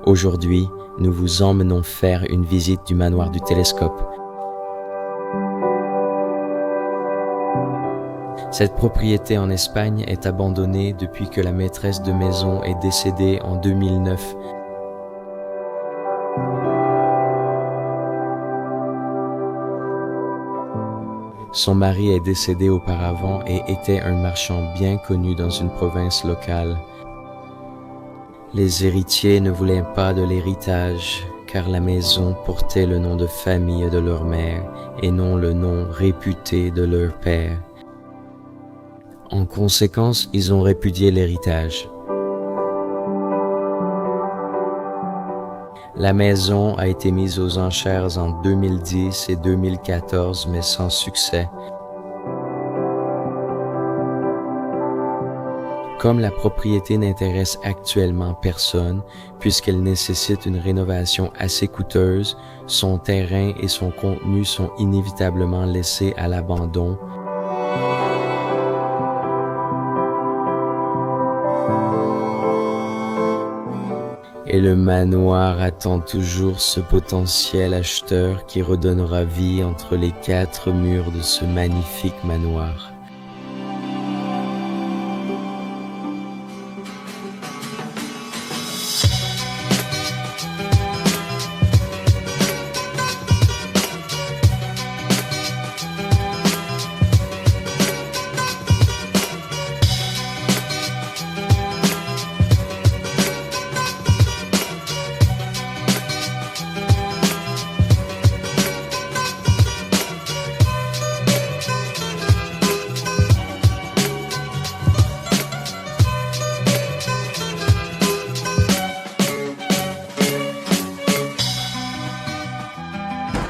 Aujourd'hui, nous vous emmenons faire une visite du manoir du Télescope. Cette propriété en Espagne est abandonnée depuis que la maîtresse de maison est décédée en 2009. Son mari est décédé auparavant et était un marchand bien connu dans une province locale. Les héritiers ne voulaient pas de l'héritage, car la maison portait le nom de famille de leur mère et non le nom réputé de leur père. En conséquence, ils ont répudié l'héritage. La maison a été mise aux enchères en 2010 et 2014, mais sans succès. Comme la propriété n'intéresse actuellement personne, puisqu'elle nécessite une rénovation assez coûteuse, son terrain et son contenu sont inévitablement laissés à l'abandon. Et le manoir attend toujours ce potentiel acheteur qui redonnera vie entre les quatre murs de ce magnifique manoir.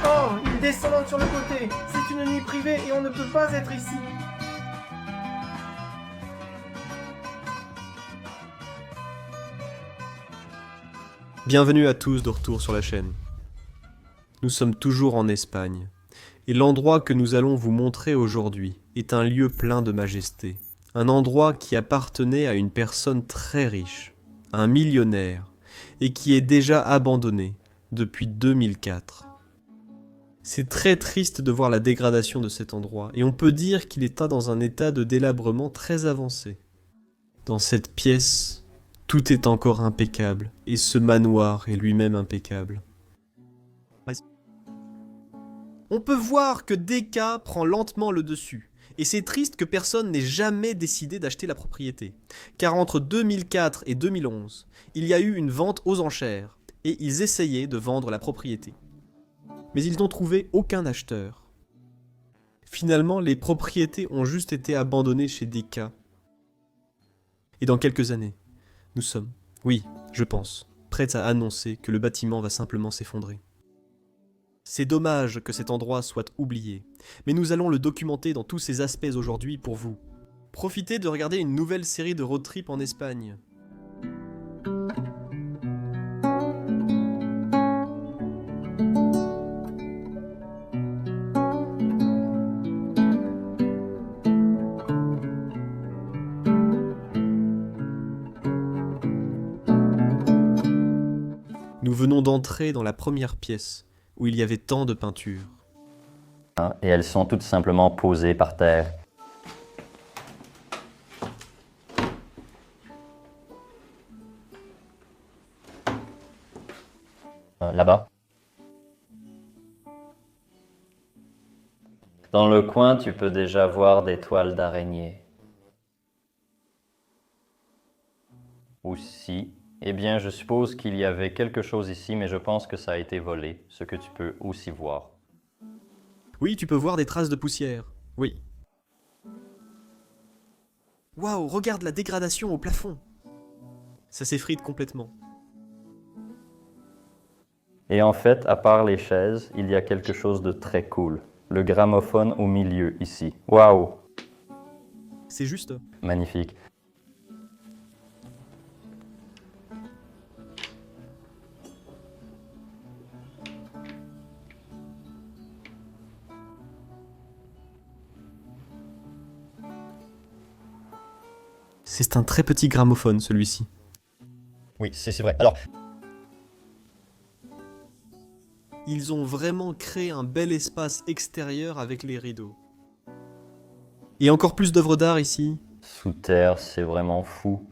Oh, une descendante sur le côté. C'est une nuit privée et on ne peut pas être ici. Bienvenue à tous de retour sur la chaîne. Nous sommes toujours en Espagne, et l'endroit que nous allons vous montrer aujourd'hui est un lieu plein de majesté. Un endroit qui appartenait à une personne très riche, un millionnaire, et qui est déjà abandonné depuis 2004. C'est très triste de voir la dégradation de cet endroit, et on peut dire qu'il est dans un état de délabrement très avancé. Dans cette pièce, tout est encore impeccable, et ce manoir est lui-même impeccable. On peut voir que Deka prend lentement le dessus, et c'est triste que personne n'ait jamais décidé d'acheter la propriété, car entre 2004 et 2011, il y a eu une vente aux enchères, et ils essayaient de vendre la propriété. Mais ils n'ont trouvé aucun acheteur. Finalement, les propriétés ont juste été abandonnées chez Deka. Et dans quelques années, nous sommes, oui, je pense, prêts à annoncer que le bâtiment va simplement s'effondrer. C'est dommage que cet endroit soit oublié, mais nous allons le documenter dans tous ses aspects aujourd'hui pour vous. Profitez de regarder une nouvelle série de road trip en Espagne. Nous venons d'entrer dans la première pièce, où il y avait tant de peintures. Et elles sont toutes simplement posées par terre. Là-bas. Dans le coin, tu peux déjà voir des toiles d'araignée. Aussi, eh bien, je suppose qu'il y avait quelque chose ici, mais je pense que ça a été volé, ce que tu peux aussi voir. Oui, tu peux voir des traces de poussière. Oui. Waouh, regarde la dégradation au plafond. Ça s'effrite complètement. Et en fait, à part les chaises, il y a quelque chose de très cool. Le gramophone au milieu, ici. Waouh! C'est juste. Magnifique. C'est un très petit gramophone, celui-ci. Oui, c'est vrai. Alors, Ils ont vraiment créé un bel espace extérieur avec les rideaux. Et encore plus d'œuvres d'art ici. Sous terre, c'est vraiment fou.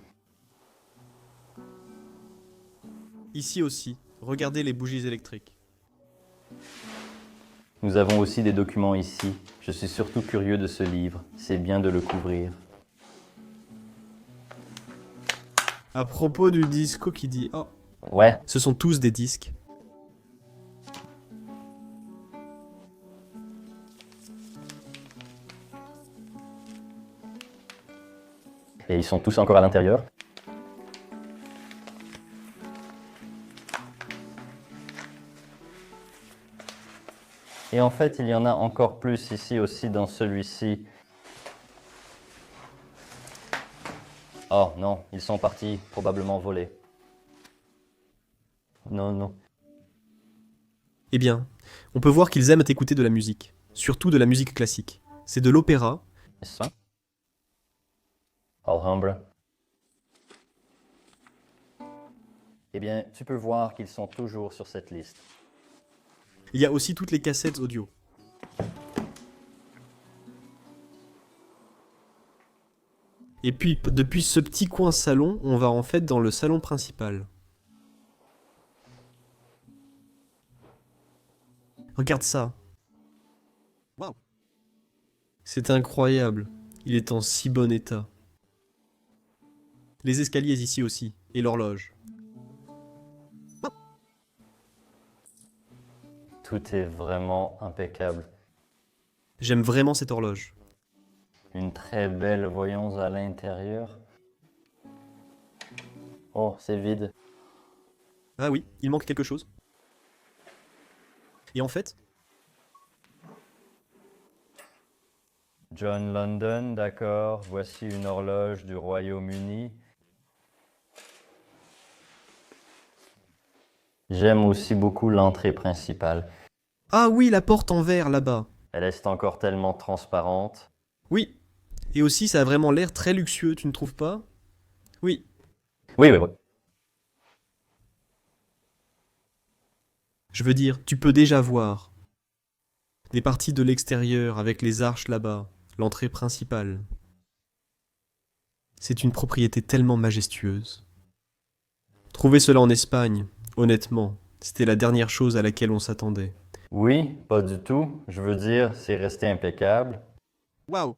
Ici aussi, regardez les bougies électriques. Nous avons aussi des documents ici. Je suis surtout curieux de ce livre. C'est bien de le couvrir. À propos du disco qui dit... Oh, Ouais, ce sont tous des disques. et ils sont tous encore à l'intérieur. Et en fait, il y en a encore plus ici aussi dans celui-ci. Oh non, ils sont partis, probablement volés. Non, non. Eh bien, on peut voir qu'ils aiment écouter de la musique, surtout de la musique classique. C'est de l'opéra. Ça. Alhambra. Eh bien, tu peux voir qu'ils sont toujours sur cette liste. Il y a aussi toutes les cassettes audio. Et puis, depuis ce petit coin salon, on va en fait dans le salon principal. Regarde ça. Waouh. C'est incroyable. Il est en si bon état. Les escaliers ici aussi, et l'horloge. Tout est vraiment impeccable. J'aime vraiment cette horloge. Une très belle voyance à l'intérieur. Oh, c'est vide. Ah oui, il manque quelque chose. Et en fait, John London, d'accord. Voici une horloge du Royaume-Uni. J'aime aussi beaucoup l'entrée principale. ah oui, la porte en verre là-bas. Elle est encore tellement transparente. Oui. Et aussi, ça a vraiment l'air très luxueux, tu ne trouves pas? Oui. Oui, oui, oui. Je veux dire, tu peux déjà voir des parties de l'extérieur avec les arches là-bas, l'entrée principale. C'est une propriété tellement majestueuse. Trouver cela en Espagne, honnêtement, c'était la dernière chose à laquelle on s'attendait. Oui, pas du tout. Je veux dire, c'est resté impeccable. Waouh!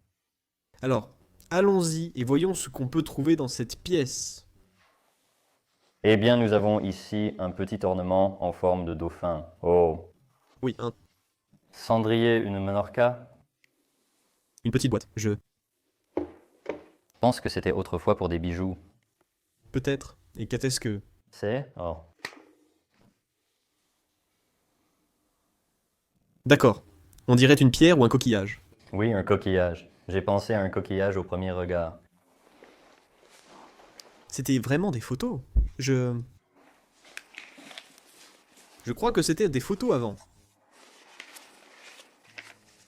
Alors, allons-y et voyons ce qu'on peut trouver dans cette pièce. Eh bien, nous avons ici un petit ornement en forme de dauphin. Oh. Oui, Cendrier, une menorca. une petite boîte. Je... Je pense que c'était autrefois pour des bijoux. Peut-être. Et qu'est-ce que... C'est? Oh. D'accord. On dirait une pierre ou un coquillage. Oui, un coquillage. J'ai pensé à un coquillage au premier regard. C'était vraiment des photos. Je crois que c'était des photos avant.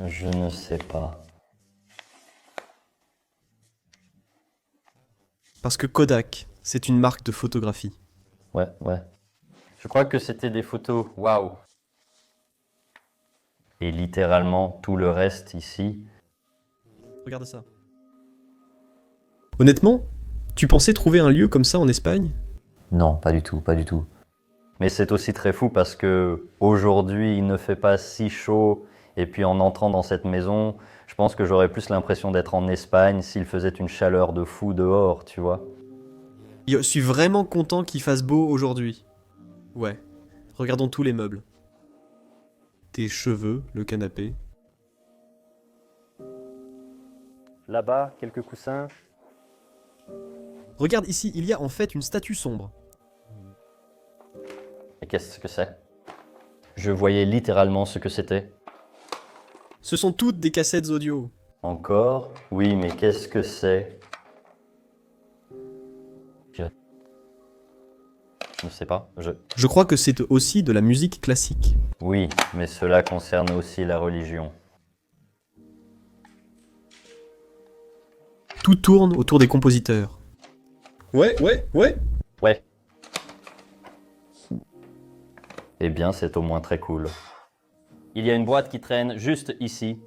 Je ne sais pas. Parce que Kodak, c'est une marque de photographie. Ouais, ouais. Je crois que c'était des photos. Waouh! Et littéralement tout le reste ici. Regarde ça. Honnêtement, tu pensais trouver un lieu comme ça en Espagne? Non, pas du tout, pas du tout. Mais c'est aussi très fou parce que aujourd'hui il ne fait pas si chaud. Et puis en entrant dans cette maison, je pense que j'aurais plus l'impression d'être en Espagne s'il faisait une chaleur de fou dehors, tu vois. Je suis vraiment content qu'il fasse beau aujourd'hui. Ouais. Regardons tous les meubles. Tes cheveux, le canapé. Là-bas, quelques coussins. Regarde ici, il y a en fait une statue sombre. Et qu'est-ce que c'est? Je voyais littéralement ce que c'était. Ce sont toutes des cassettes audio. Encore? Oui, mais qu'est-ce que c'est? Je ne sais pas. Je crois que c'est aussi de la musique classique. Oui, mais cela concerne aussi la religion. Tout tourne autour des compositeurs. Ouais. Ouais. Eh bien, c'est au moins très cool. Il y a une boîte qui traîne juste ici.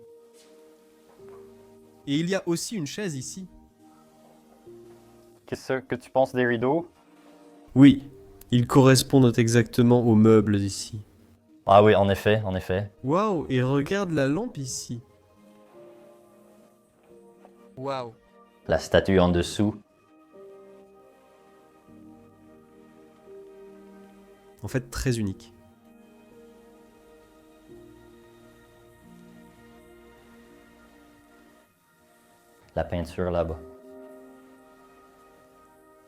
Et il y a aussi une chaise ici. Qu'est-ce que tu penses des rideaux? Oui, ils correspondent exactement aux meubles ici. Ah oui, en effet, en effet. Waouh, et regarde la lampe ici. Waouh. La statue en dessous. En fait, très unique. La peinture là-bas.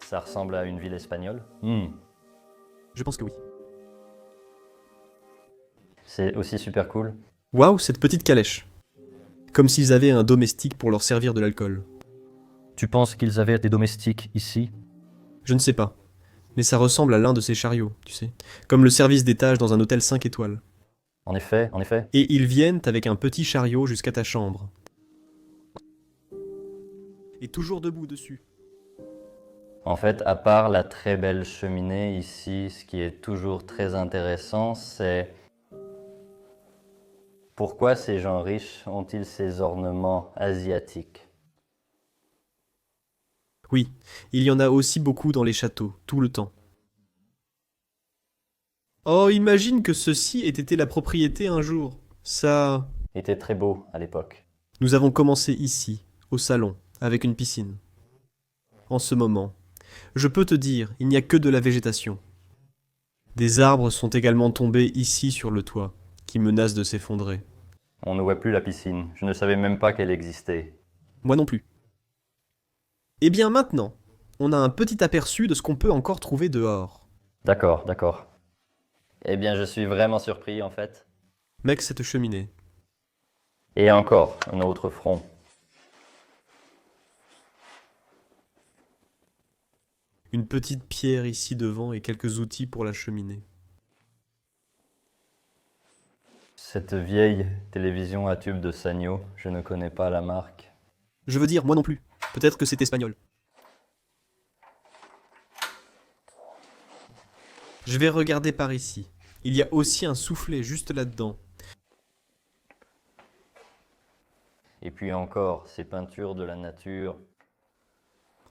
Ça ressemble à une ville espagnole. Je pense que oui. C'est aussi super cool. Waouh, cette petite calèche. Comme s'ils avaient un domestique pour leur servir de l'alcool. Tu penses qu'ils avaient des domestiques ici? Je ne sais pas. Mais ça ressemble à l'un de ces chariots, tu sais. Comme le service d'étage dans un hôtel 5 étoiles. En effet, en effet. Et ils viennent avec un petit chariot jusqu'à ta chambre. Et toujours debout dessus. En fait, à part la très belle cheminée ici, ce qui est toujours très intéressant, c'est pourquoi ces gens riches ont-ils ces ornements asiatiques? Oui, il y en a aussi beaucoup dans les châteaux, tout le temps. Oh, imagine que ceci ait été la propriété un jour. Ça... Était très beau à l'époque. Nous avons commencé ici, au salon, avec une piscine. En ce moment, je peux te dire, il n'y a que de la végétation. Des arbres sont également tombés ici sur le toit, qui menacent de s'effondrer. On ne voit plus la piscine. Je ne savais même pas qu'elle existait. Moi non plus. Eh bien maintenant, on a un petit aperçu de ce qu'on peut encore trouver dehors. D'accord, d'accord. Eh bien, je suis vraiment surpris en fait. Mec, cette cheminée. Et encore, un autre front. Une petite pierre ici devant et quelques outils pour la cheminée. Cette vieille télévision à tube de Sanyo, je ne connais pas la marque. Je veux dire, moi non plus. Peut-être que c'est espagnol. Je vais regarder par ici. Il y a aussi un soufflet juste là-dedans. Et puis encore, ces peintures de la nature.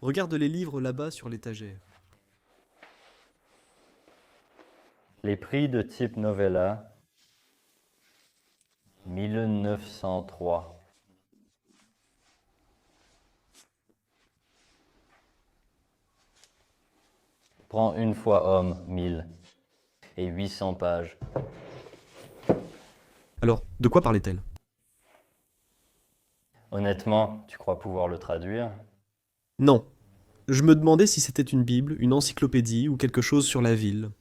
Regarde les livres là-bas sur l'étagère. Les prix de type novella. 1903. Prends une fois homme, 1000. Et 800 pages. Alors, de quoi parlait-elle? Honnêtement, tu crois pouvoir le traduire? Non. Je me demandais si c'était une Bible, une encyclopédie ou quelque chose sur la ville.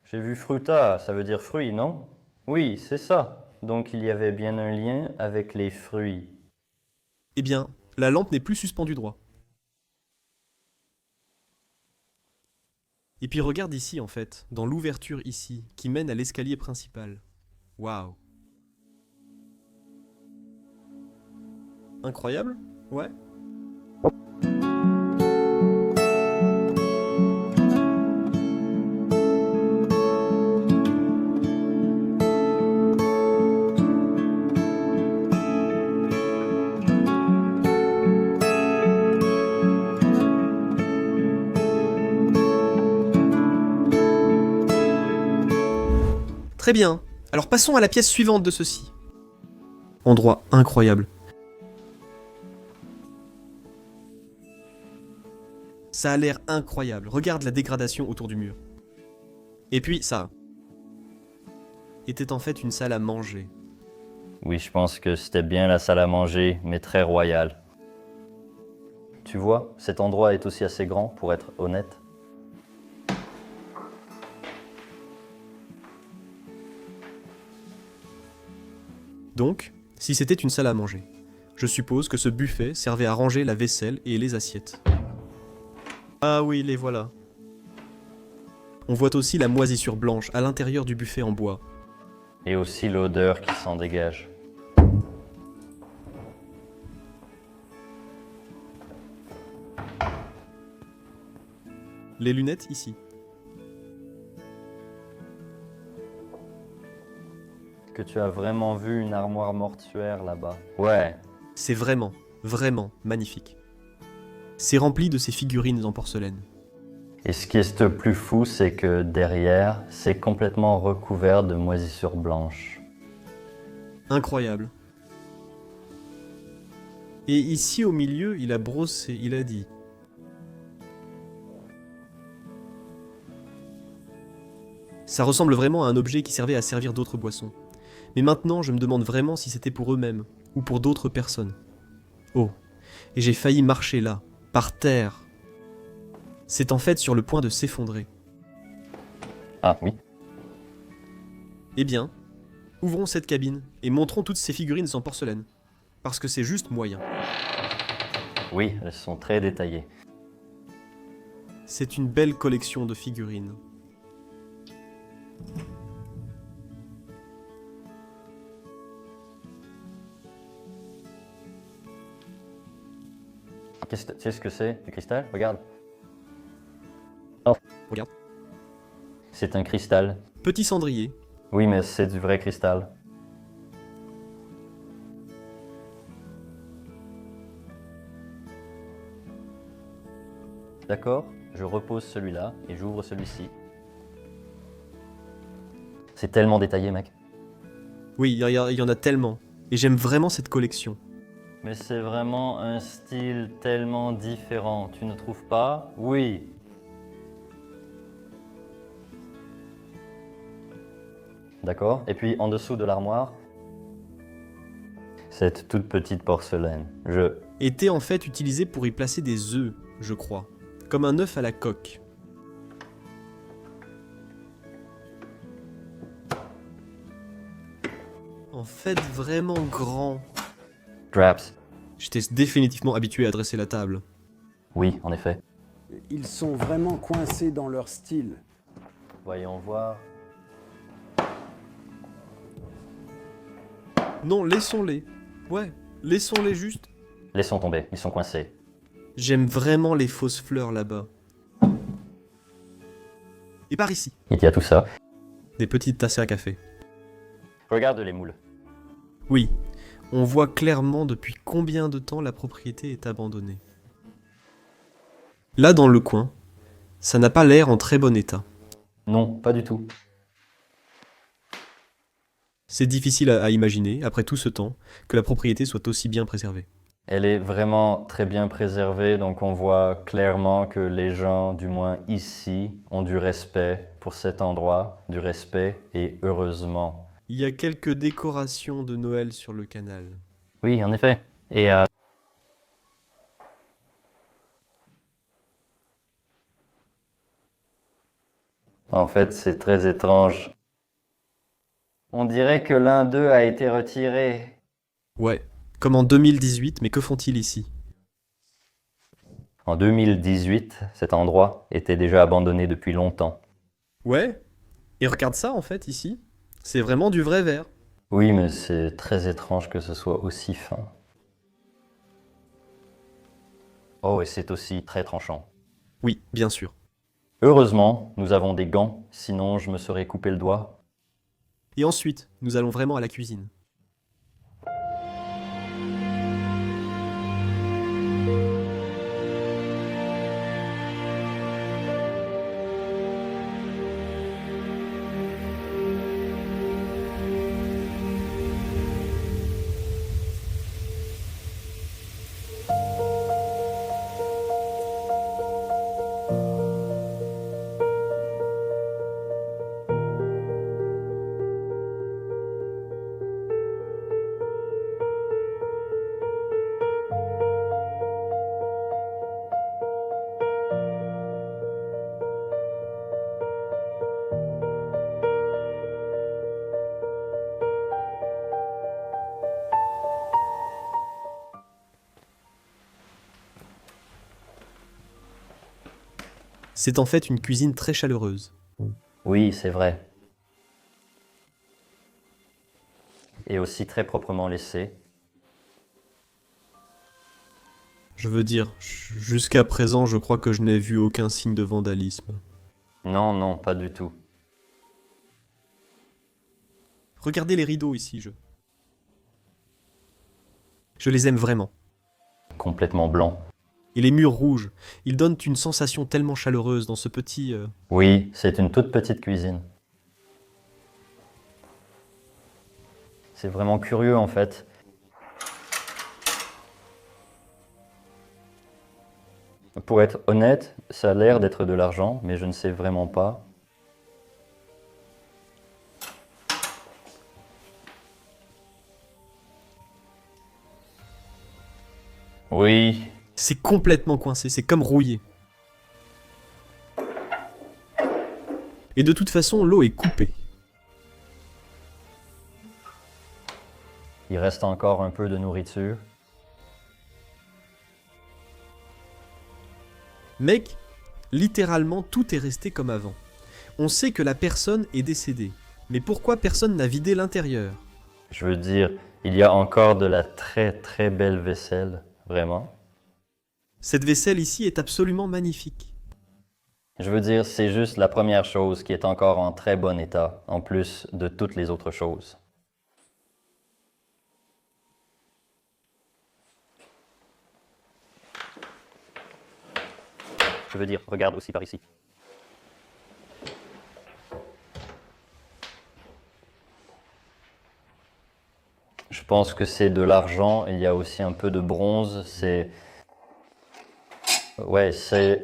J'ai vu fruta, ça veut dire fruit, non? Oui, c'est ça. Donc il y avait bien un lien avec les fruits. Eh bien, la lampe n'est plus suspendue droit. Et puis regarde ici en fait, dans l'ouverture ici, qui mène à l'escalier principal. Waouh. Incroyable? Ouais. Très bien. Alors passons à la pièce suivante de ceci. Endroit incroyable. Ça a l'air incroyable. Regarde la dégradation autour du mur. Et puis ça était en fait une salle à manger. Oui, je pense que c'était bien la salle à manger, mais très royale. Tu vois, cet endroit est aussi assez grand pour être honnête. Donc, si c'était une salle à manger, je suppose que ce buffet servait à ranger la vaisselle et les assiettes. Ah oui, les voilà. On voit aussi la moisissure blanche à l'intérieur du buffet en bois. Et aussi l'odeur qui s'en dégage. Les lunettes ici. que tu as vraiment vu une armoire mortuaire là-bas. Ouais, C'est vraiment, vraiment magnifique. C'est rempli de ces figurines en porcelaine. et ce qui est le plus fou, c'est que derrière, c'est complètement recouvert de moisissures blanches. Incroyable. Et ici au milieu, il a brossé, il a dit. Ça ressemble vraiment à un objet qui servait à servir d'autres boissons. Mais maintenant, je me demande vraiment si c'était pour eux-mêmes, ou pour d'autres personnes. Oh, et j'ai failli marcher là, par terre. C'est en fait sur le point de s'effondrer. Ah oui. Eh bien, ouvrons cette cabine et montrons toutes ces figurines en porcelaine. Parce que c'est juste moyen. Oui, elles sont très détaillées. C'est une belle collection de figurines. Tu sais ce que c'est, du cristal? Regarde. Regarde. C'est un cristal. Petit cendrier. Oui, mais c'est du vrai cristal. D'accord, je repose celui-là et j'ouvre celui-ci. C'est tellement détaillé, mec. Oui, il y en a tellement. Et j'aime vraiment cette collection. Mais c'est vraiment un style tellement différent, tu ne trouves pas? Oui. D'accord, et puis en dessous de l'armoire, cette toute petite porcelaine. Était en fait utilisé pour y placer des œufs, je crois. Comme un œuf à la coque. En fait, vraiment grand. Draps. J'étais définitivement habitué à dresser la table. Oui, en effet. Ils sont vraiment coincés dans leur style. Voyons voir. Non, laissons-les. Ouais, laissons-les juste. Laissons tomber, ils sont coincés. J'aime vraiment les fausses fleurs là-bas. Et par ici, Il y a tout ça. des petites tasses à café. Regarde les moules. Oui, on voit clairement depuis combien de temps la propriété est abandonnée. Là dans le coin, ça n'a pas l'air en très bon état. Non, pas du tout. C'est difficile à imaginer, après tout ce temps, que la propriété soit aussi bien préservée. Elle est vraiment très bien préservée, donc on voit clairement que les gens, du moins ici, ont du respect pour cet endroit, du respect, et heureusement. Il y a quelques décorations de Noël sur le canal. Oui, en effet. Et en fait, c'est très étrange. On dirait que l'un d'eux a été retiré. Ouais, comme en 2018, mais que font-ils ici? En 2018, cet endroit était déjà abandonné depuis longtemps. Ouais, et regarde ça en fait ici. C'est vraiment du vrai verre. Oui, mais c'est très étrange que ce soit aussi fin. Oh, et c'est aussi très tranchant. Oui, bien sûr. Heureusement, nous avons des gants, sinon je me serais coupé le doigt. Et ensuite, nous allons vraiment à la cuisine. C'est en fait une cuisine très chaleureuse. Oui, c'est vrai. Et aussi très proprement laissée. Je veux dire, jusqu'à présent, je crois que je n'ai vu aucun signe de vandalisme. Non, non, pas du tout. Regardez les rideaux ici, je les aime vraiment. Complètement blanc. Et les murs rouges, ils donnent une sensation tellement chaleureuse dans ce petit... Oui, c'est une toute petite cuisine. C'est vraiment curieux en fait. Pour être honnête, ça a l'air d'être de l'argent, mais je ne sais vraiment pas. Oui, C'est complètement coincé, c'est comme rouillé. Et de toute façon, l'eau est coupée. il reste encore un peu de nourriture. Mec, littéralement tout est resté comme avant. On sait que la personne est décédée. Mais pourquoi personne n'a vidé l'intérieur? Je veux dire, il y a encore de la très très belle vaisselle, vraiment. Cette vaisselle ici est absolument magnifique. Je veux dire, c'est juste la première chose qui est encore en très bon état, en plus de toutes les autres choses. Je veux dire, regarde aussi par ici. Je pense que c'est de l'argent, il y a aussi un peu de bronze, Ouais,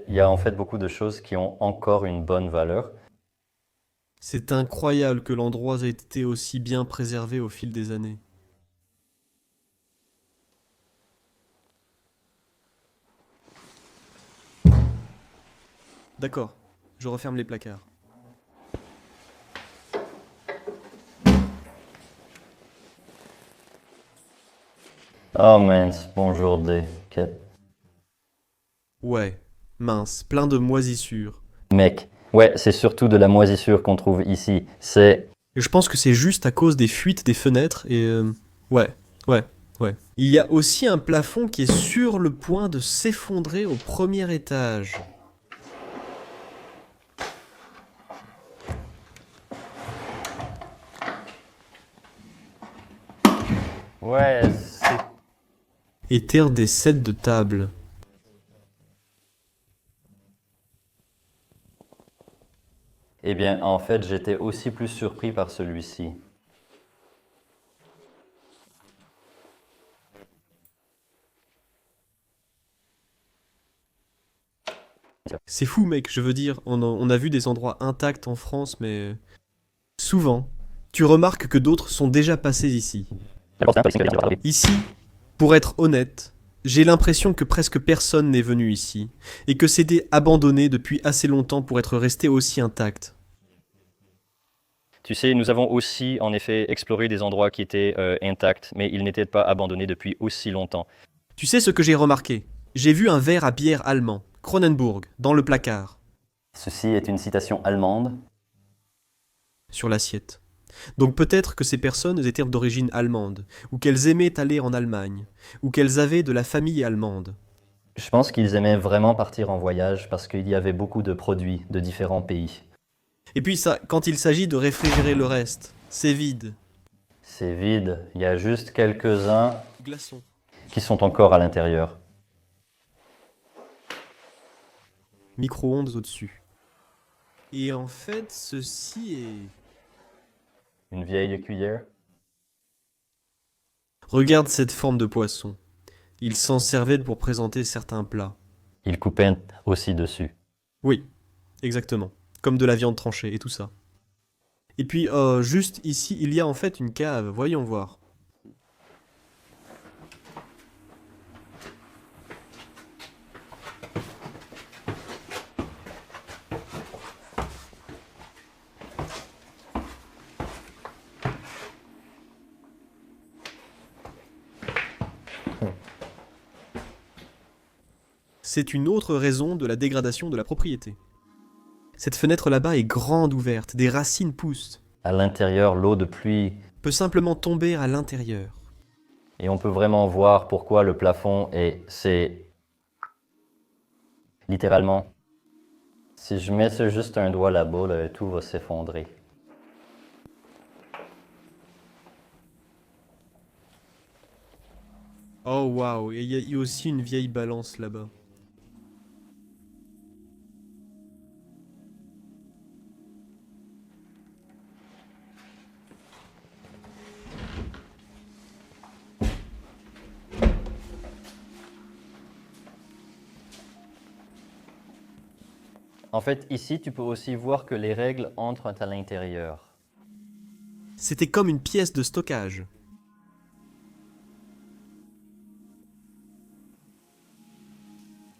il y a en fait beaucoup de choses qui ont encore une bonne valeur. C'est incroyable que l'endroit ait été aussi bien préservé au fil des années. D'accord, je referme les placards. Oh mince, bonjour D. Ouais, mince, plein de moisissures. Mec, ouais, c'est surtout de la moisissure qu'on trouve ici. Et je pense que c'est juste à cause des fuites des fenêtres et... ouais. Il y a aussi un plafond qui est sur le point de s'effondrer au premier étage. Ouais, Et terre des sets de table. Eh bien, en fait, j'étais aussi plus surpris par celui-ci. C'est fou, mec, je veux dire, on a vu des endroits intacts en France, mais... Souvent, tu remarques que d'autres sont déjà passés ici. Ici, pour être honnête, j'ai l'impression que presque personne n'est venu ici, et que c'était abandonné depuis assez longtemps pour être resté aussi intact. Tu sais, nous avons aussi, en effet, exploré des endroits qui étaient intacts, mais ils n'étaient pas abandonnés depuis aussi longtemps. Tu sais ce que j'ai remarqué? J'ai vu un verre à bière allemand, Kronenbourg, dans le placard, Ceci est une citation allemande. sur l'assiette. Donc peut-être que ces personnes étaient d'origine allemande, ou qu'elles aimaient aller en Allemagne, ou qu'elles avaient de la famille allemande. Je pense qu'ils aimaient vraiment partir en voyage parce qu'il y avait beaucoup de produits de différents pays. Et puis ça, quand il s'agit de réfrigérer le reste, c'est vide. C'est vide, il y a juste quelques-uns Glaçons. qui sont encore à l'intérieur. Micro-ondes au-dessus. Et en fait, ceci est... Une vieille cuillère. Regarde cette forme de poisson. Ils s'en servaient pour présenter certains plats. Ils coupaient aussi dessus. Oui, exactement. Comme de la viande tranchée et tout ça. Et puis, juste ici, il y a en fait une cave. Voyons voir. C'est une autre raison de la dégradation de la propriété. Cette fenêtre là-bas est grande ouverte, des racines poussent, À l'intérieur, l'eau de pluie. peut simplement tomber à l'intérieur. Et on peut vraiment voir pourquoi le plafond c'est littéralement. Si je mets juste un doigt là-bas, là, tout va s'effondrer. Oh waouh, et il y a aussi une vieille balance là-bas. En fait, ici, tu peux aussi voir que les règles entrent à l'intérieur. C'était comme une pièce de stockage.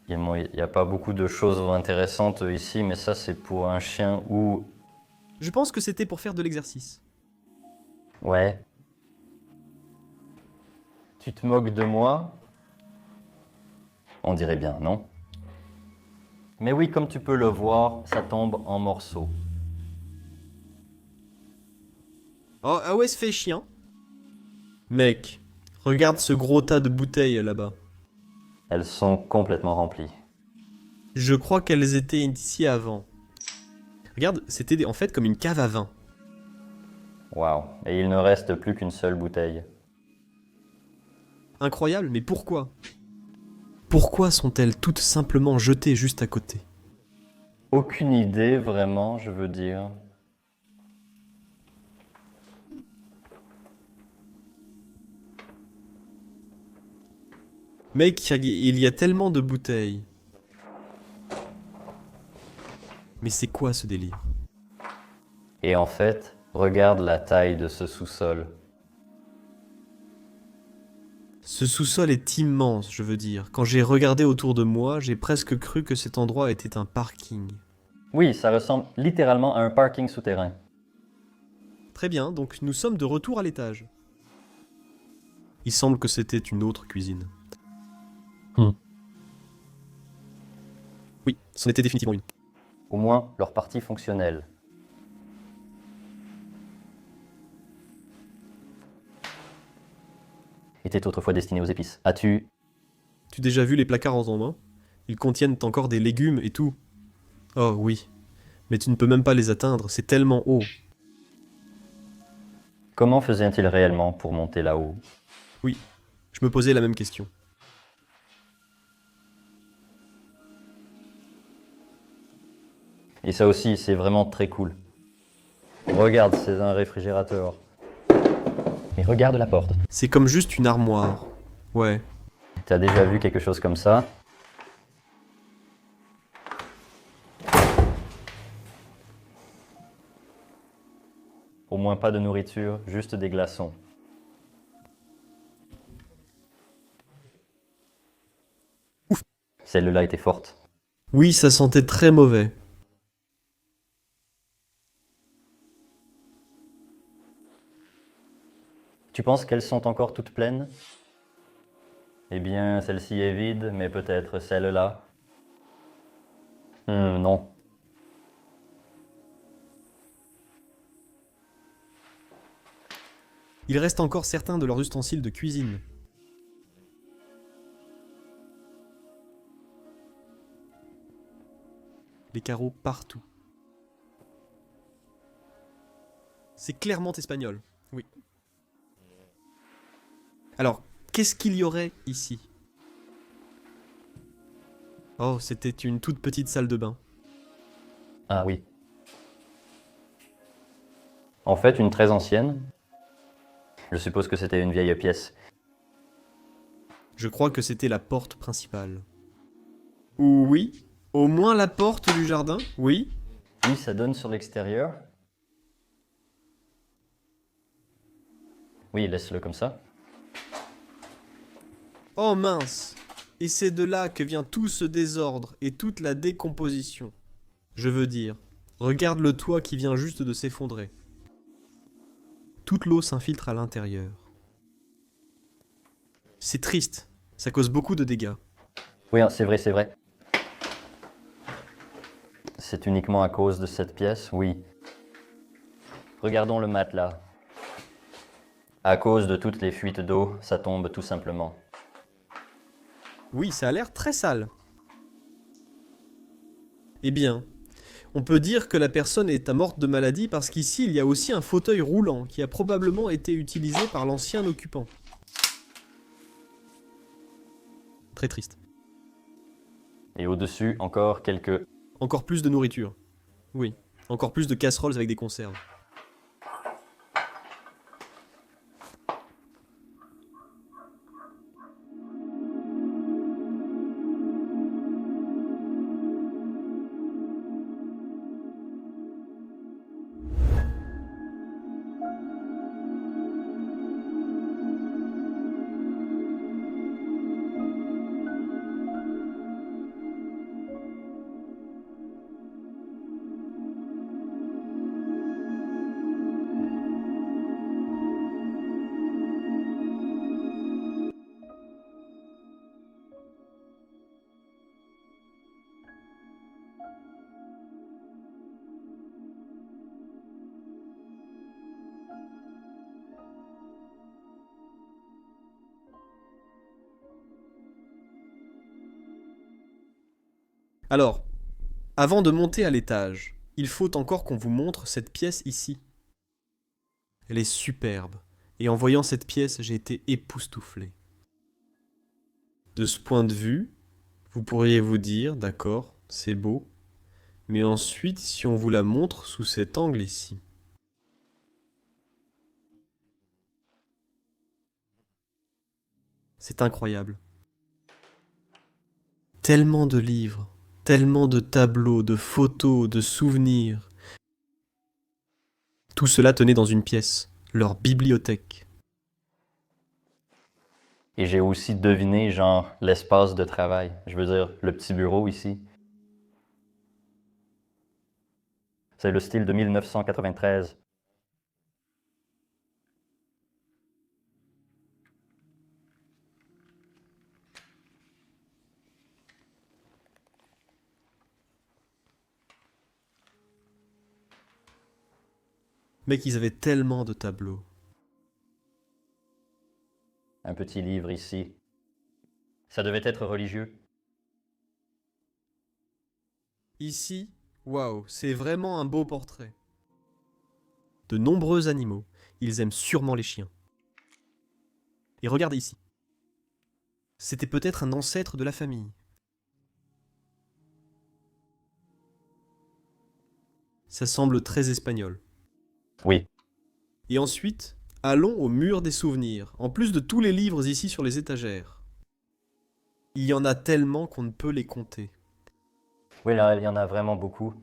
Il n'y a pas beaucoup de choses intéressantes ici, mais ça, c'est pour un chien ou... Je pense que c'était pour faire de l'exercice. Ouais. Tu te moques de moi? On dirait bien, non? Mais oui, comme tu peux le voir, ça tombe en morceaux. Oh, ah ouais, ça fait chien. Mec, regarde ce gros tas de bouteilles là-bas. Elles sont complètement remplies. Je crois qu'elles étaient ici avant. Regarde, c'était en fait comme une cave à vin. Waouh. Et il ne reste plus qu'une seule bouteille. Incroyable, mais pourquoi? Pourquoi sont-elles toutes simplement jetées juste à côté? Aucune idée, vraiment, je veux dire. Mec, il y a tellement de bouteilles. Mais c'est quoi ce délire? Et en fait, regarde la taille de ce sous-sol. Ce sous-sol est immense, je veux dire. Quand j'ai regardé autour de moi, j'ai presque cru que cet endroit était un parking. Oui, ça ressemble littéralement à un parking souterrain. Très bien, donc nous sommes de retour à l'étage. Il semble que c'était une autre cuisine. Oui, c'en était définitivement une. Au moins, leur partie fonctionnelle. Était autrefois destinée aux épices. As-tu... Tu as déjà vu les placards en main? Ils contiennent encore des légumes et tout. Oh oui, mais tu ne peux même pas les atteindre, c'est tellement haut. Comment faisaient-ils réellement pour monter là-haut? Oui, je me posais la même question. Et ça aussi, c'est vraiment très cool. Regarde, c'est un réfrigérateur. Mais regarde la porte. C'est comme juste une armoire. Ouais. T'as déjà vu quelque chose comme ça? Au moins pas de nourriture, juste des glaçons. Ouf. Celle-là était forte. Oui, ça sentait très mauvais. Tu penses qu'elles sont encore toutes pleines? Eh bien, celle-ci est vide, mais peut-être celle-là. Non. Il reste encore certains de leurs ustensiles de cuisine. Les carreaux partout. C'est clairement espagnol, oui. Alors, qu'est-ce qu'il y aurait ici? Oh, c'était une toute petite salle de bain. Ah oui. En fait, une très ancienne. Je suppose que c'était une vieille pièce. Je crois que c'était la porte principale. Oui, au moins la porte du jardin, oui. Oui, ça donne sur l'extérieur. Oui, laisse-le comme ça. Oh mince! Et c'est de là que vient tout ce désordre et toute la décomposition. Je veux dire, regarde le toit qui vient juste de s'effondrer. Toute l'eau s'infiltre à l'intérieur. C'est triste, ça cause beaucoup de dégâts. Oui, c'est vrai, c'est vrai. C'est uniquement à cause de cette pièce, oui. Regardons le matelas. À cause de toutes les fuites d'eau, ça tombe tout simplement. Oui, ça a l'air très sale. Eh bien, on peut dire que la personne est morte de maladie parce qu'ici, il y a aussi un fauteuil roulant qui a probablement été utilisé par l'ancien occupant. très triste. Et au-dessus, encore quelques... Encore plus de nourriture. Oui, encore plus de casseroles avec des conserves. Alors, avant de monter à l'étage, il faut encore qu'on vous montre cette pièce ici. Elle est superbe, et en voyant cette pièce, j'ai été époustouflé. De ce point de vue, vous pourriez vous dire, d'accord, c'est beau, mais ensuite, si on vous la montre sous cet angle ici, c'est incroyable. Tellement de livres, tellement de tableaux, de photos, de souvenirs. Tout cela tenait dans une pièce, leur bibliothèque. Et j'ai aussi deviné, genre, l'espace de travail. Je veux dire, le petit bureau ici. C'est le style de 1993. Mec, ils avaient tellement de tableaux. Un petit livre ici. Ça devait être religieux. Ici, waouh, c'est vraiment un beau portrait. De nombreux animaux, ils aiment sûrement les chiens. Et regarde ici. C'était peut-être un ancêtre de la famille. Ça semble très espagnol. Oui. Et ensuite, allons au mur des souvenirs, en plus de tous les livres ici sur les étagères. Il y en a tellement qu'on ne peut les compter. Oui, là, il y en a vraiment beaucoup.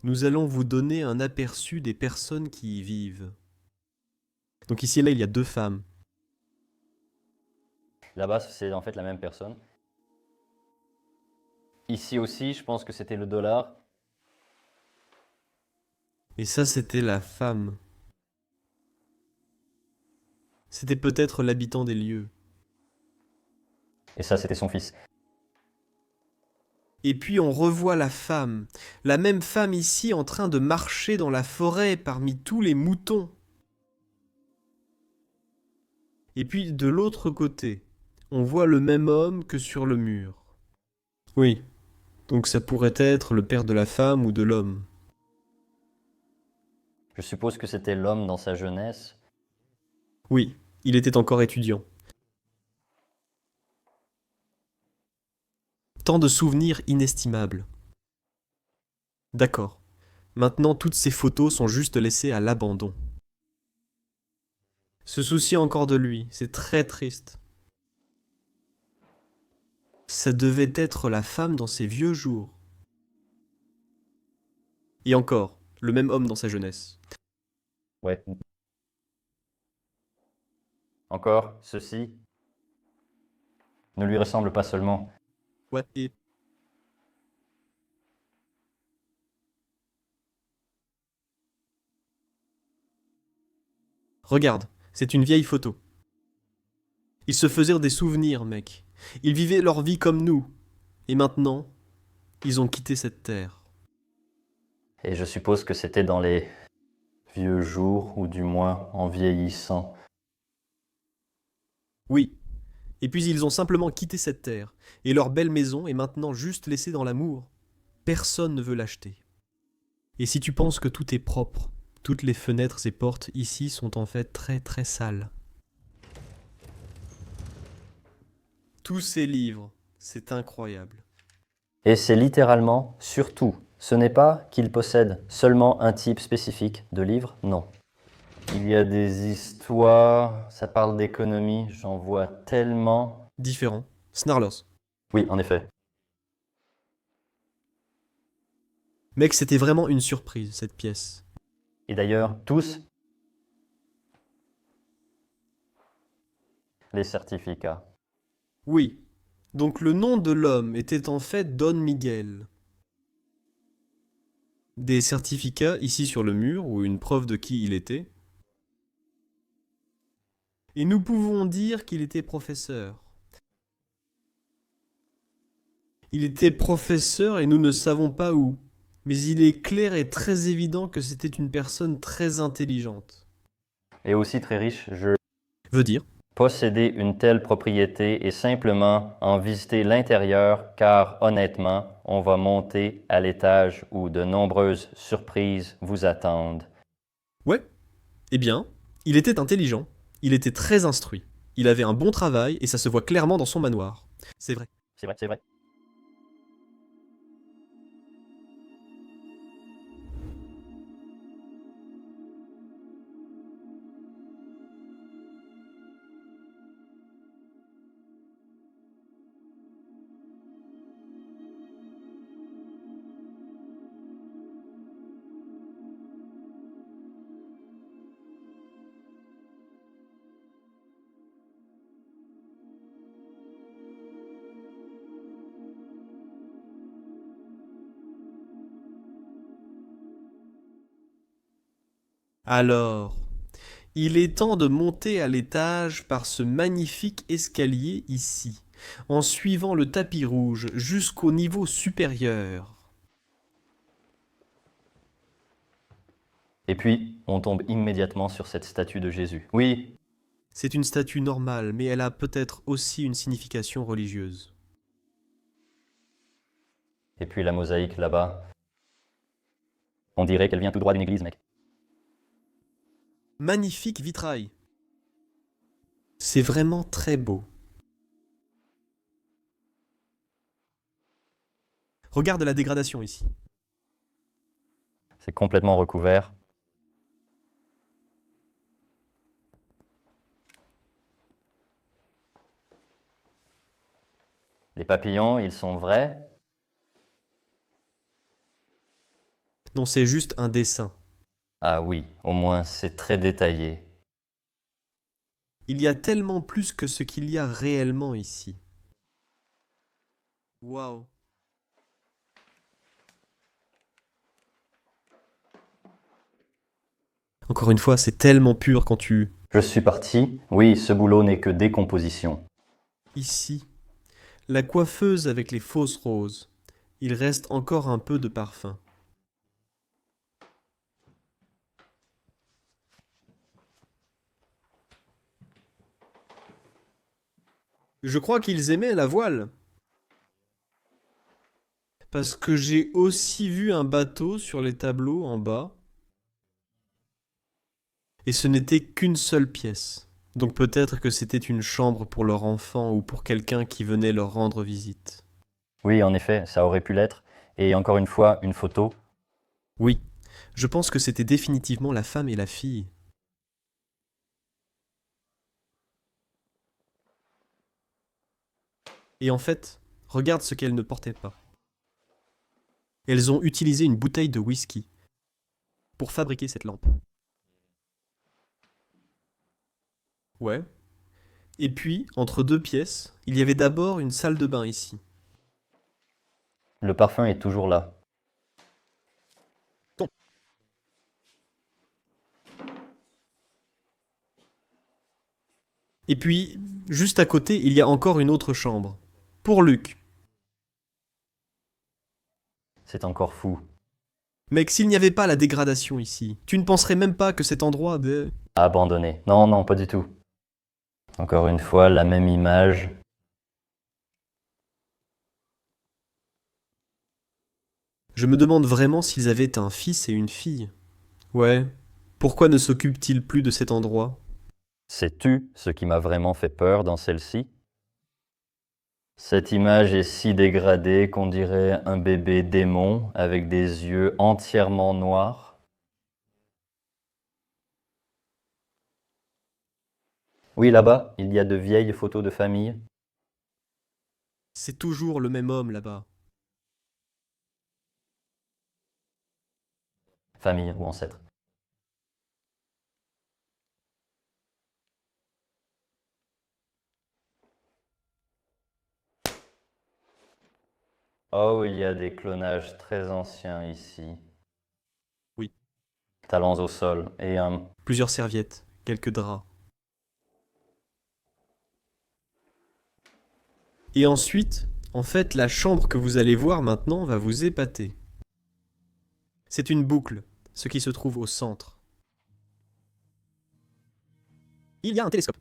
Nous allons vous donner un aperçu des personnes qui y vivent. Donc ici et là, il y a 2 femmes. Là-bas, c'est en fait la même personne. Ici aussi, je pense que c'était le dollar. Et ça, c'était la femme. C'était peut-être l'habitant des lieux. Et ça, c'était son fils. Et puis on revoit la même femme ici en train de marcher dans la forêt parmi tous les moutons. Et puis de l'autre côté, on voit le même homme que sur le mur. Oui, donc ça pourrait être le père de la femme ou de l'homme. Je suppose que c'était l'homme dans sa jeunesse. Oui, il était encore étudiant. Tant de souvenirs inestimables. D'accord. Maintenant, toutes ces photos sont juste laissées à l'abandon. Se soucier encore de lui, c'est très triste. Ça devait être la femme dans ses vieux jours. Et encore, le même homme dans sa jeunesse. Ouais. Encore, ceci ne lui ressemble pas seulement. Ouais, et... Regarde, c'est une vieille photo. Ils se faisaient des souvenirs, mec. Ils vivaient leur vie comme nous. Et maintenant, ils ont quitté cette terre. Et je suppose que c'était dans les vieux jours, ou du moins en vieillissant. Oui. Et puis ils ont simplement quitté cette terre. Et leur belle maison est maintenant juste laissée dans l'amour. Personne ne veut l'acheter. Et si tu penses que tout est propre, toutes les fenêtres et portes ici sont en fait très très sales. Tous ces livres, C'est incroyable. Et c'est littéralement surtout. Ce n'est pas qu'il possède seulement un type spécifique de livre, non. Il y a des histoires, ça parle d'économie, j'en vois tellement. Différent. Snarlers. Oui, en effet. Mec, c'était vraiment une surprise, cette pièce. Et d'ailleurs, tous les certificats. Oui. Donc le nom de l'homme était en fait Don Miguel. Des certificats ici sur le mur, ou une preuve de qui il était. Et nous pouvons dire qu'il était professeur. Il était professeur et nous ne savons pas où. Mais il est clair et très évident que c'était une personne très intelligente. Et aussi très riche, je Veut dire, posséder une telle propriété et simplement en visiter l'intérieur car honnêtement, on va monter à l'étage où de nombreuses surprises vous attendent. ouais, eh bien, il était intelligent, il était très instruit, il avait un bon travail et ça se voit clairement dans son manoir. C'est vrai. C'est vrai, c'est vrai. Alors, il est temps de monter à l'étage par ce magnifique escalier ici, en suivant le tapis rouge jusqu'au niveau supérieur. Et puis, on tombe immédiatement sur cette statue de Jésus. Oui, C'est une statue normale, mais elle a peut-être aussi une signification religieuse. et puis la mosaïque là-bas. On dirait qu'elle vient tout droit d'une église, mec. Magnifique vitrail. C'est vraiment très beau. Regarde la dégradation ici. C'est complètement recouvert. Les papillons, ils sont vrais. Non, c'est juste un dessin. Ah oui, au moins c'est très détaillé. Il y a tellement plus que ce qu'il y a réellement ici. Waouh. Encore une fois, c'est tellement pur quand tu... Je suis parti. Oui, ce boulot n'est que décomposition. Ici, la coiffeuse avec les fausses roses. Il reste encore un peu de parfum. Je crois qu'ils aimaient la voile. Parce que j'ai aussi vu un bateau sur les tableaux en bas. Et ce n'était qu'une seule pièce. Donc peut-être que c'était une chambre pour leur enfant ou pour quelqu'un qui venait leur rendre visite. Oui, en effet, ça aurait pu l'être. Et encore une fois, une photo. Oui, je pense que c'était définitivement la femme et la fille. Et en fait, regarde ce qu'elles ne portaient pas. Elles ont utilisé une bouteille de whisky pour fabriquer cette lampe. Ouais. Et puis, entre deux pièces, il y avait d'abord une salle de bain ici. Le parfum est toujours là. Et puis, juste à côté, il y a encore une autre chambre. Pour Luc. C'est encore fou. Mec, s'il n'y avait pas la dégradation ici, tu ne penserais même pas que cet endroit de... Abandonné. Non, non, pas du tout. Encore une fois, la même image. Je me demande vraiment s'ils avaient un fils et une fille. Ouais. Pourquoi ne s'occupe-t-il plus de cet endroit? Sais-tu ce qui m'a vraiment fait peur dans celle-ci? Cette image est si dégradée qu'on dirait un bébé démon avec des yeux entièrement noirs. Oui, là-bas, il y a de vieilles photos de famille. C'est toujours le même homme là-bas. Famille ou ancêtres. Oh, il y a des clonages très anciens ici. Oui. Talons au sol et un... Plusieurs serviettes, quelques draps. Et ensuite, en fait, la chambre que vous allez voir maintenant va vous épater. C'est une boucle, ce qui se trouve au centre. Il y a un télescope.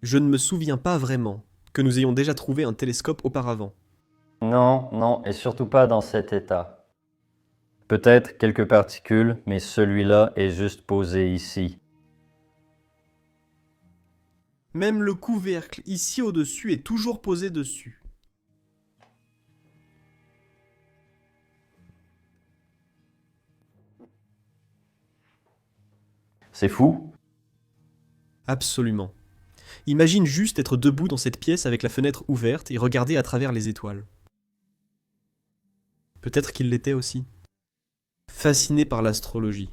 Je ne me souviens pas vraiment que nous ayons déjà trouvé un télescope auparavant. Non, non, et surtout pas dans cet état. Peut-être quelques particules, mais celui-là est juste posé ici. Même le couvercle ici au-dessus est toujours posé dessus. C'est fou? Absolument. Imagine juste être debout dans cette pièce avec la fenêtre ouverte et regarder à travers les étoiles. Peut-être qu'il l'était aussi. Fasciné par l'astrologie.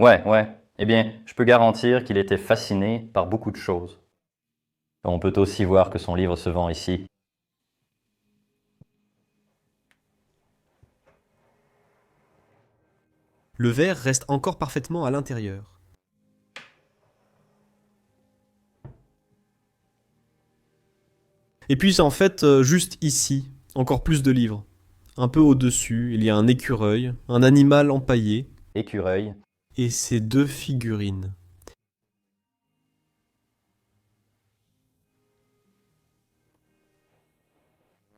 Ouais. Eh bien, je peux garantir qu'il était fasciné par beaucoup de choses. On peut aussi voir que son livre se vend ici. Le verre reste encore parfaitement à l'intérieur. Et puis c'est en fait juste ici, encore plus de livres. Un peu au-dessus, il y a un écureuil, un animal empaillé, Écureuil. et ces deux figurines.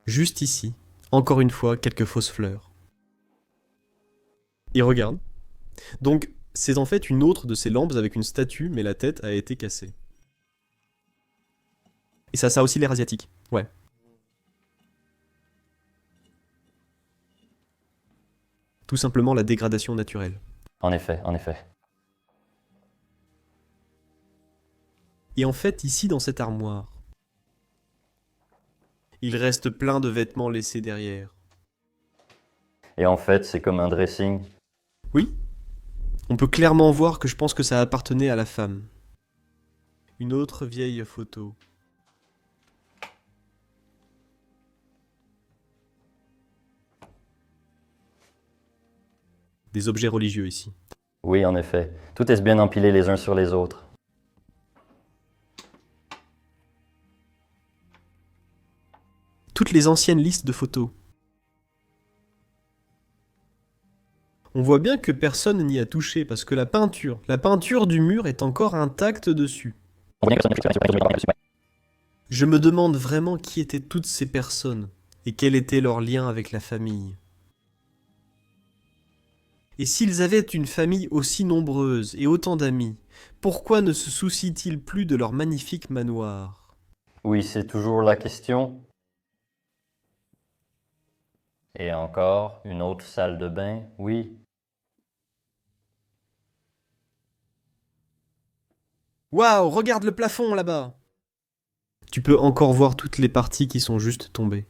Juste ici, encore une fois, quelques fausses fleurs. Et regarde. Donc, c'est en fait une autre de ces lampes avec une statue, mais la tête a été cassée. Et ça a aussi l'air asiatique. Ouais. Tout simplement la dégradation naturelle. En effet. Et en fait, ici, dans cette armoire, il reste plein de vêtements laissés derrière. Et en fait, c'est comme un dressing. Oui. On peut clairement voir que je pense que ça appartenait à la femme. Une autre vieille photo. Des objets religieux ici. Oui, en effet. Tout est bien empilé les uns sur les autres. Toutes les anciennes listes de photos. On voit bien que personne n'y a touché parce que la peinture du mur est encore intacte dessus. Je me demande vraiment qui étaient toutes ces personnes et quel était leur lien avec la famille. Et s'ils avaient une famille aussi nombreuse et autant d'amis, pourquoi ne se soucient-ils plus de leur magnifique manoir? Oui, c'est toujours la question. Et encore, une autre salle de bain, oui. Waouh, regarde le plafond là-bas! Tu peux encore voir toutes les parties qui sont juste tombées.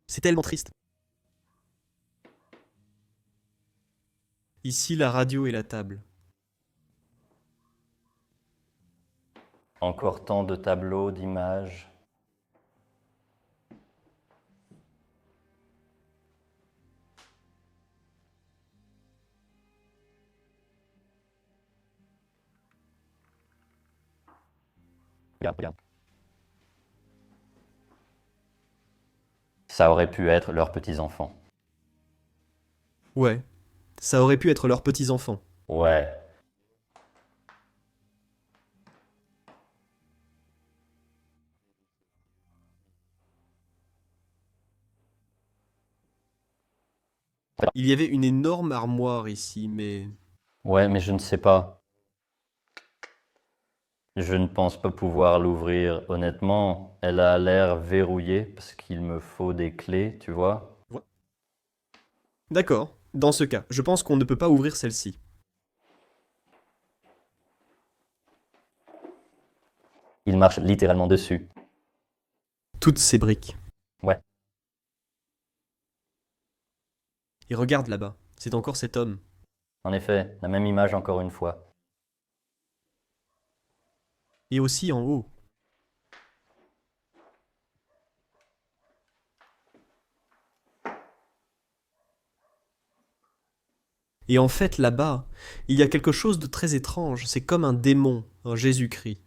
C'est tellement triste. Ici, la radio et la table. Encore tant de tableaux, d'images. Regarde. Ça aurait pu être leurs petits-enfants. Ouais, ça aurait pu être leurs petits-enfants. Ouais. Il y avait une énorme armoire ici, mais Ouais, mais je ne sais pas. Je ne pense pas pouvoir l'ouvrir honnêtement. Elle a l'air verrouillée parce qu'il me faut des clés, tu vois. D'accord. Dans ce cas, je pense qu'on ne peut pas ouvrir celle-ci. Il marche littéralement dessus. Toutes ces briques. Ouais. Et regarde là-bas, c'est encore cet homme. En effet, la même image encore une fois. Et aussi en haut. Et en fait, là-bas, il y a quelque chose de très étrange. C'est comme un démon, un Jésus-Christ.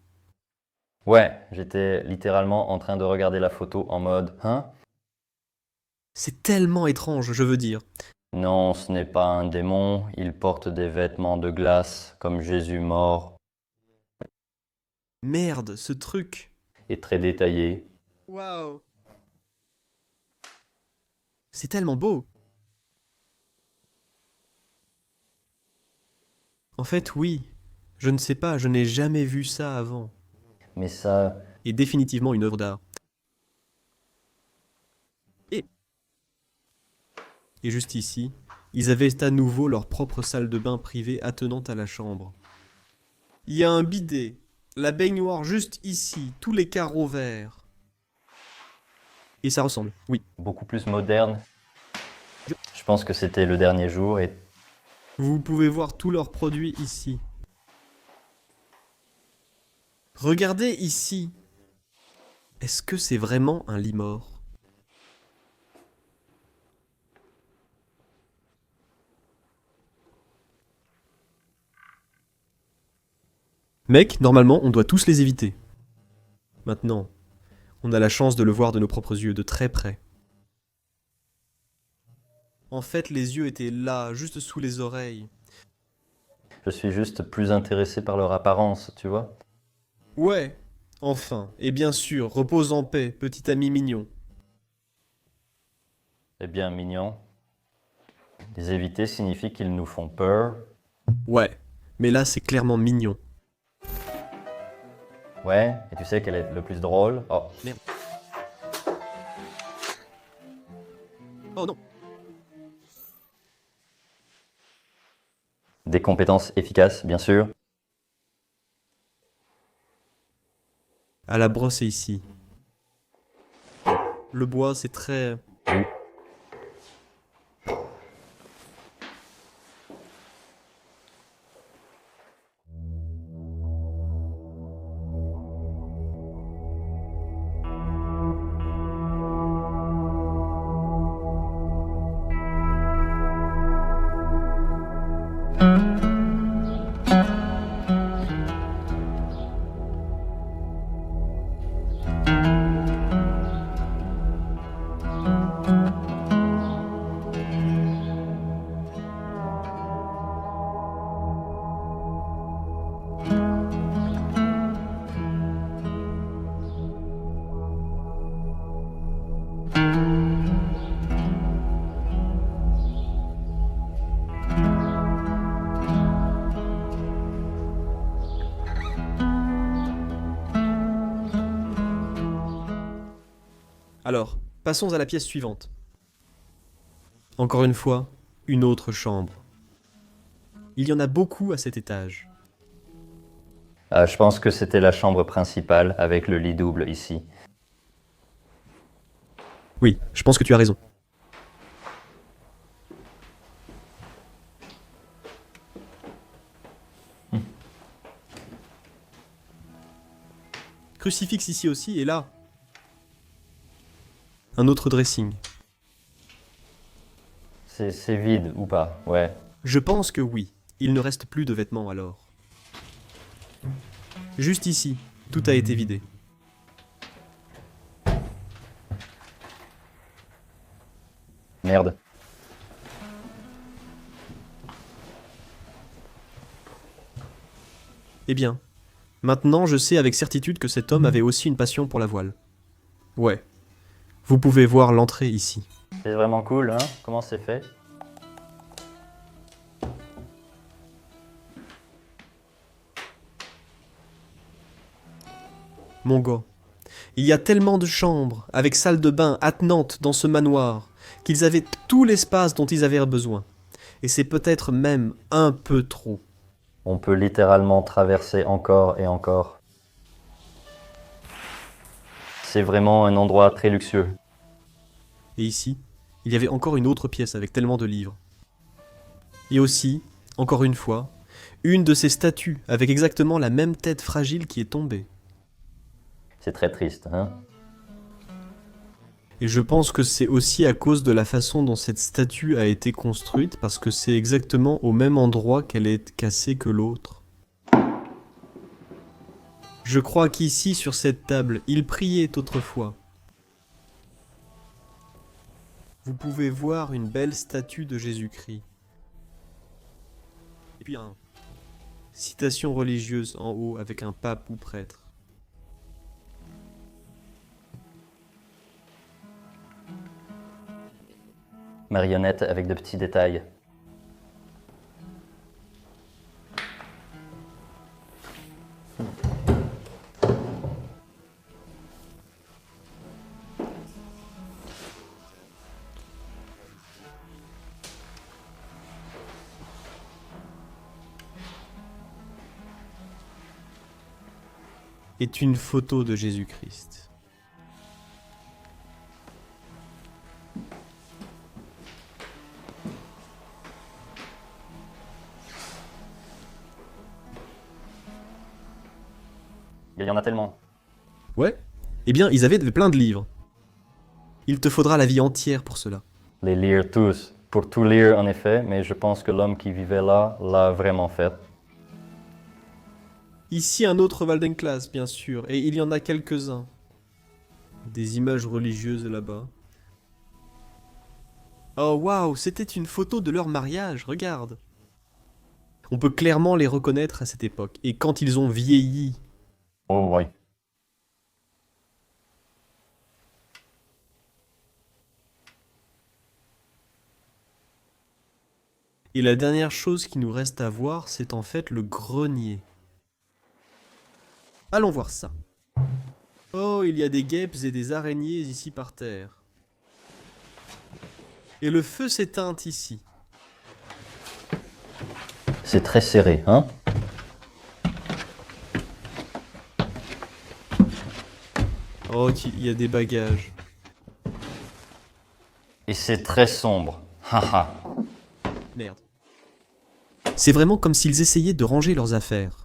Ouais, j'étais littéralement en train de regarder la photo en mode hein? C'est tellement étrange, je veux dire. Non, ce n'est pas un démon, il porte des vêtements de glace comme Jésus mort Merde, ce truc. et très détaillé. Waouh. C'est tellement beau. En fait, oui. Je ne sais pas, je n'ai jamais vu ça avant. Mais ça, Et définitivement une œuvre d'art. Et juste ici, ils avaient à nouveau leur propre salle de bain privée attenante à la chambre. Il y a un bidet, la baignoire juste ici, tous les carreaux verts. Et ça ressemble, oui. beaucoup plus moderne. Je pense que c'était le dernier jour et Vous pouvez voir tous leurs produits ici. Regardez ici. Est-ce que c'est vraiment un lit mort ? Mec, normalement, on doit tous les éviter. Maintenant, on a la chance de le voir de nos propres yeux, de très près. En fait, les yeux étaient là, juste sous les oreilles. je suis juste plus intéressé par leur apparence, tu vois. Ouais, enfin, et bien sûr, repose en paix, petit ami mignon. Eh bien, mignon. Les éviter signifie qu'ils nous font peur. Ouais, mais là c'est clairement mignon. Ouais, et tu sais quel est le plus drôle? Oh, Merde. Oh non. des compétences efficaces, bien sûr. À la brosse est ici. Le bois c'est très... Oui. Alors, passons à la pièce suivante. Encore une fois, une autre chambre. Il y en a beaucoup à cet étage. Je pense que c'était la chambre principale avec le lit double ici. Oui, je pense que tu as raison. Crucifix ici aussi, et là. Un autre dressing. C'est vide ou pas? Ouais. Je pense que oui. Il ne reste plus de vêtements alors. Juste ici, tout a été vidé. Merde. Eh bien, maintenant je sais avec certitude que cet homme avait aussi une passion pour la voile. Ouais. Vous pouvez voir l'entrée ici. C'est vraiment cool, hein? Comment c'est fait? Mon gars, il y a tellement de chambres, avec salle de bain attenantes dans ce manoir, qu'ils avaient tout l'espace dont ils avaient besoin. Et c'est peut-être même un peu trop. On peut littéralement traverser encore et encore. C'est vraiment un endroit très luxueux. Et ici, il y avait encore une autre pièce avec tellement de livres. Et aussi, encore une fois, une de ces statues avec exactement la même tête fragile qui est tombée. C'est très triste, hein? Et je pense que c'est aussi à cause de la façon dont cette statue a été construite, parce que c'est exactement au même endroit qu'elle est cassée que l'autre. Je crois qu'ici, sur cette table, il priait autrefois. Vous pouvez voir une belle statue de Jésus-Christ. Et puis une citation religieuse en haut avec un pape ou prêtre. Marionnette avec de petits détails. Est une photo de Jésus-Christ. Il y en a tellement. Ouais. Eh bien, ils avaient plein de livres. Il te faudra la vie entière pour cela. Les lire tous. Pour tout lire, en effet, mais je pense que l'homme qui vivait là l'a vraiment fait. Ici, un autre Waldenclass, bien sûr, et il y en a quelques-uns. Des images religieuses là-bas. Oh waouh, c'était une photo de leur mariage, regarde. On peut clairement les reconnaître à cette époque, et quand ils ont vieilli. Oh oui. Et la dernière chose qui nous reste à voir, c'est en fait le grenier. Allons voir ça. Oh, il y a des guêpes et des araignées ici par terre. Et le feu s'éteint ici. C'est très serré, hein? Oh, il y a des bagages. Et c'est très sombre. Haha. Merde. C'est vraiment comme s'ils essayaient de ranger leurs affaires.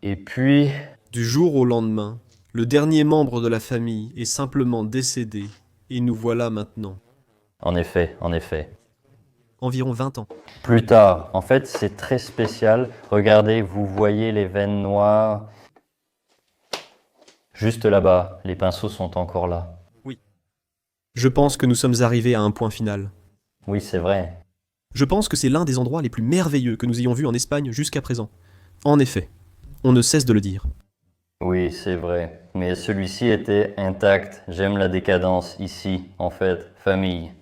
Et puis, Du jour au lendemain, le dernier membre de la famille est simplement décédé, et nous voilà maintenant. en effet, en effet. Environ 20 ans. Plus tard, en fait, c'est très spécial. Regardez, vous voyez les veines noires. Juste là-bas, les pinceaux sont encore là. Je pense que nous sommes arrivés à un point final. Oui, c'est vrai. Je pense que c'est l'un des endroits les plus merveilleux que nous ayons vus en Espagne jusqu'à présent. En effet, on ne cesse de le dire. Oui, c'est vrai. Mais celui-ci était intact. J'aime la décadence ici, en fait, famille.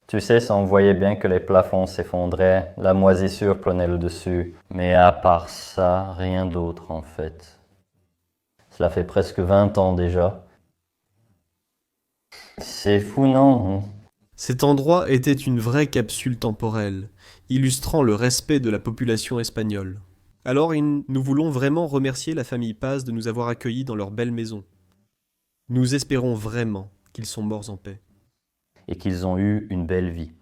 Tu sais, ça on voyait bien que les plafonds s'effondraient, la moisissure prenait le dessus. Mais à part ça, rien d'autre en fait. Cela fait presque 20 ans déjà. C'est fou, non? Cet endroit était une vraie capsule temporelle, illustrant le respect de la population espagnole. Alors nous voulons vraiment remercier la famille Paz de nous avoir accueillis dans leur belle maison. Nous espérons vraiment qu'ils sont morts en paix. Et qu'ils ont eu une belle vie.